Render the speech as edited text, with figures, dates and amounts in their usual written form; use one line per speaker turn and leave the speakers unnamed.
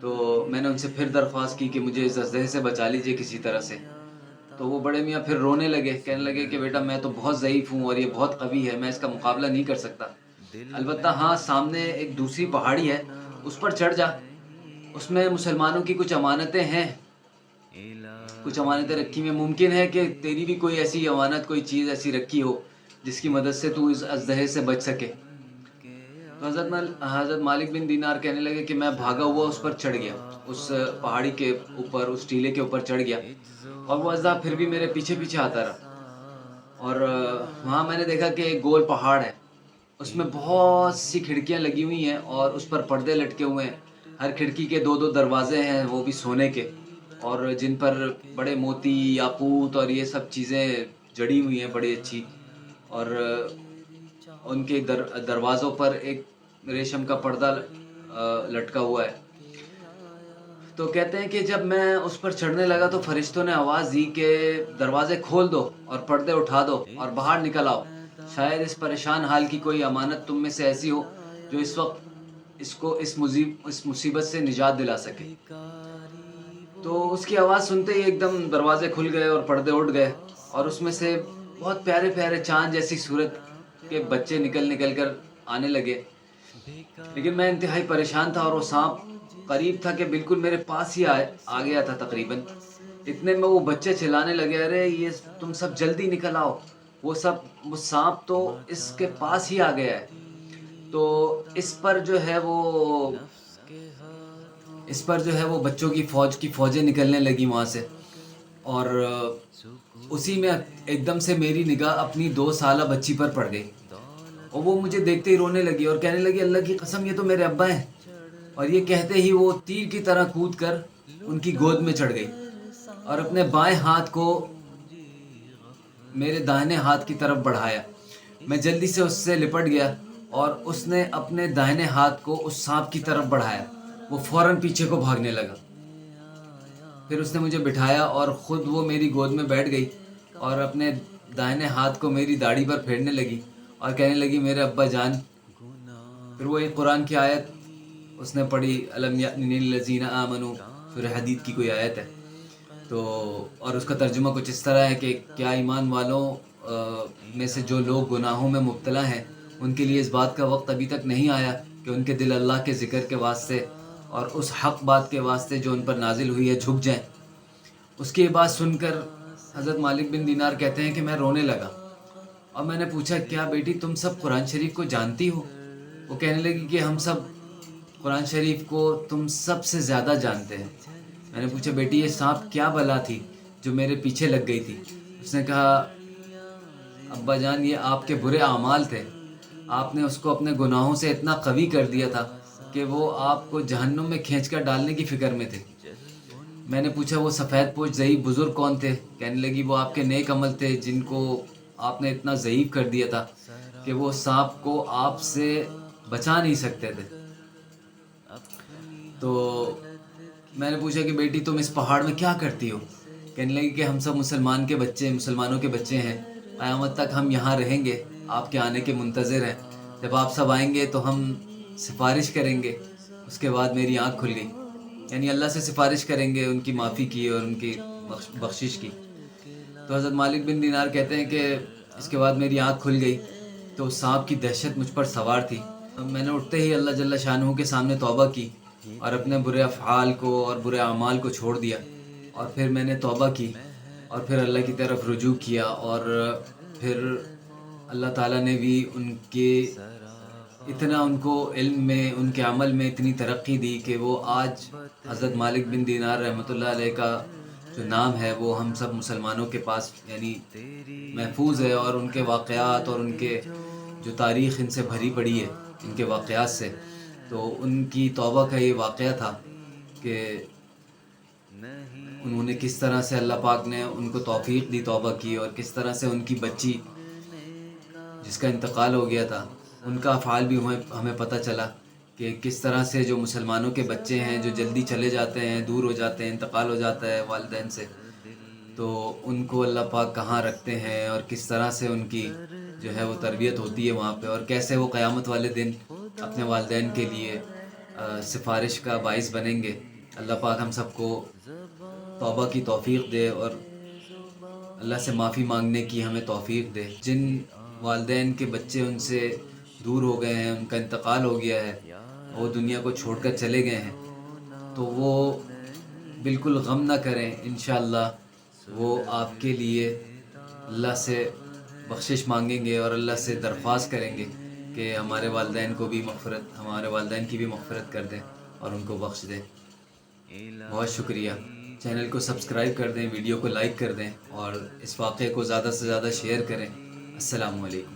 تو میں نے ان سے پھر درخواست کی کہ مجھے اس ازدہے سے بچا لیجئے کسی طرح سے۔ تو وہ بڑے میاں پھر رونے لگے، کہنے لگے کہ بیٹا میں تو بہت ضعیف ہوں اور یہ بہت قوی ہے، میں اس کا مقابلہ نہیں کر سکتا۔ البتہ ہاں، سامنے ایک دوسری پہاڑی ہے، اس پر چڑھ جا، اس میں مسلمانوں کی کچھ امانتیں ہیں، کچھ امانتیں رکھی ہوئی ہیں، ممکن ہے کہ تیری بھی کوئی ایسی امانت، کوئی چیز ایسی رکھی ہو جس کی مدد سے تو اس ازدہے سے بچ سکے۔ تو حضرت مالک بن دینار کہنے لگے کہ میں بھاگا ہوا اس پر چڑھ گیا، اس پہاڑی کے اوپر، اس ٹیلے کے اوپر چڑھ گیا، اور وہ اژدہا پھر بھی میرے پیچھے پیچھے آتا رہا۔ اور وہاں میں نے دیکھا کہ ایک گول پہاڑ ہے، اس میں بہت سی کھڑکیاں لگی ہوئی ہیں اور اس پر پردے لٹکے ہوئے ہیں، ہر کھڑکی کے 2 دروازے ہیں، وہ بھی سونے کے، اور جن پر بڑے موتی، یاقوت اور یہ سب چیزیں جڑی ہوئی ہیں بڑی اچھی، اور ان کے دروازوں پر ایک ریشم کا پردہ لٹکا ہوا ہے۔ تو کہتے ہیں کہ جب میں اس پر چڑھنے لگا تو فرشتوں نے آواز دی کہ دروازے کھول دو اور پردے اٹھا دو اور باہر نکل آؤ، شاید اس پریشان حال کی کوئی امانت تم میں سے ایسی ہو جو اس وقت اس کو اس مصیبت سے نجات دلا سکے۔ تو اس کی آواز سنتے ہی ایک دم دروازے کھل گئے اور پردے اٹھ گئے، اور اس میں سے بہت پیارے پیارے چاند جیسی صورت کے بچے نکل کر آنے لگے، لیکن میں انتہائی پریشان تھا، اور وہ سانپ قریب تھا کہ بالکل میرے پاس ہی آ گیا تھا تقریباً۔ اتنے میں وہ بچے چلانے لگے، ارے یہ تم سب جلدی نکل آؤ، وہ سانپ تو اس کے پاس ہی آ گیا ہے۔ تو اس پر جو ہے وہ بچوں کی فوجیں نکلنے لگی وہاں سے، اور اسی میں ایک دم سے میری نگاہ اپنی 2 سالہ بچی پر پڑ گئی، اور وہ مجھے دیکھتے ہی رونے لگی اور کہنے لگی اللہ کی قسم یہ تو میرے ابا ہیں، اور یہ کہتے ہی وہ تیر کی طرح کود کر ان کی گود میں چڑھ گئی اور اپنے بائیں ہاتھ کو میرے داہنے ہاتھ کی طرف بڑھایا۔ میں جلدی سے اس سے لپٹ گیا اور اس نے اپنے داہنے ہاتھ کو اس سانپ کی طرف بڑھایا، وہ فوراً پیچھے کو بھاگنے لگا۔ پھر اس نے مجھے بٹھایا اور خود وہ میری گود میں بیٹھ گئی اور اپنے داہنے ہاتھ کو میری داڑھی پر پھیرنے لگی اور کہنے لگی میرے ابا جان۔ پھر وہ ایک قرآن کی آیت اس نے پڑھی، الم یأن للذین آمنوا، سورہ حدید کی کوئی آیت ہے، تو اور اس کا ترجمہ کچھ اس طرح ہے کہ کیا ایمان والوں میں سے جو لوگ گناہوں میں مبتلا ہیں ان کے لیے اس بات کا وقت ابھی تک نہیں آیا کہ ان کے دل اللہ کے ذکر کے واسطے اور اس حق بات کے واسطے جو ان پر نازل ہوئی ہے جھک جائیں۔ اس کی یہ بات سن کر حضرت مالک بن دینار کہتے ہیں کہ میں رونے لگا، اور میں نے پوچھا کیا بیٹی تم سب قرآن شریف کو جانتی ہو؟ وہ کہنے لگی کہ ہم سب قرآن شریف کو تم سب سے زیادہ جانتے ہیں۔ میں نے پوچھا بیٹی یہ سانپ کیا بلا تھی جو میرے پیچھے لگ گئی تھی؟ اس نے کہا ابا جان یہ آپ کے برے اعمال تھے، آپ نے اس کو اپنے گناہوں سے اتنا قوی کر دیا تھا کہ وہ آپ کو جہنم میں کھینچ کر ڈالنے کی فکر میں تھے۔ میں نے پوچھا وہ سفید پوش ضعیف بزرگ کون تھے؟ کہنے لگی وہ آپ کے نیک عمل تھے جن کو آپ نے اتنا ضعیف کر دیا تھا کہ وہ سانپ کو آپ سے بچا نہیں سکتے تھے۔ تو میں نے پوچھا کہ بیٹی تم اس پہاڑ میں کیا کرتی ہو؟ کہنے لگی کہ ہم سب مسلمانوں کے بچے ہیں، قیامت تک ہم یہاں رہیں گے، آپ کے آنے کے منتظر ہیں، جب آپ سب آئیں گے تو ہم سفارش کریں گے۔ اس کے بعد میری آنکھ کھل گئی، یعنی اللہ سے سفارش کریں گے ان کی معافی کی اور ان کی بخشش کی۔ تو حضرت مالک بن دینار کہتے ہیں کہ اس کے بعد میری آنکھ کھل گئی تو سانپ کی دہشت مجھ پر سوار تھی۔ میں نے اٹھتے ہی اللہ جل شانہ کے سامنے توبہ کی اور اپنے برے افعال کو اور برے اعمال کو چھوڑ دیا، اور پھر میں نے توبہ کی اور پھر اللہ کی طرف رجوع کیا، اور پھر اللہ تعالیٰ نے بھی ان کو علم میں، ان کے عمل میں اتنی ترقی دی کہ وہ آج حضرت مالک بن دینار رحمۃ اللہ علیہ کا جو نام ہے وہ ہم سب مسلمانوں کے پاس یعنی محفوظ ہے، اور ان کے واقعات اور ان کے جو تاریخ ان سے بھری پڑی ہے ان کے واقعات سے۔ تو ان کی توبہ کا یہ واقعہ تھا کہ انہوں نے کس طرح سے اللہ پاک نے ان کو توفیق دی توبہ کی، اور کس طرح سے ان کی بچی جس کا انتقال ہو گیا تھا ان کا افعال بھی ہمیں پتہ چلا کہ کس طرح سے جو مسلمانوں کے بچے ہیں جو جلدی چلے جاتے ہیں، دور ہو جاتے ہیں، انتقال ہو جاتا ہے والدین سے، تو ان کو اللہ پاک کہاں رکھتے ہیں اور کس طرح سے ان کی جو ہے وہ تربیت ہوتی ہے وہاں پہ، اور کیسے وہ قیامت والے دن اپنے والدین کے لیے سفارش کا باعث بنیں گے۔ اللہ پاک ہم سب کو توبہ کی توفیق دے اور اللہ سے معافی مانگنے کی ہمیں توفیق دے۔ جن والدین کے بچے ان سے دور ہو گئے ہیں، ان کا انتقال ہو گیا ہے، وہ دنیا کو چھوڑ کر چلے گئے ہیں، تو وہ بالکل غم نہ کریں، انشاءاللہ وہ آپ کے لیے اللہ سے بخشش مانگیں گے اور اللہ سے درخواست کریں گے کہ ہمارے والدین کو بھی ہمارے والدین کی بھی مغفرت کر دیں اور ان کو بخش دیں۔ بہت شکریہ۔ چینل کو سبسکرائب کر دیں، ویڈیو کو لائک کر دیں اور اس واقعے کو زیادہ سے زیادہ شیئر کریں۔ السلام علیکم۔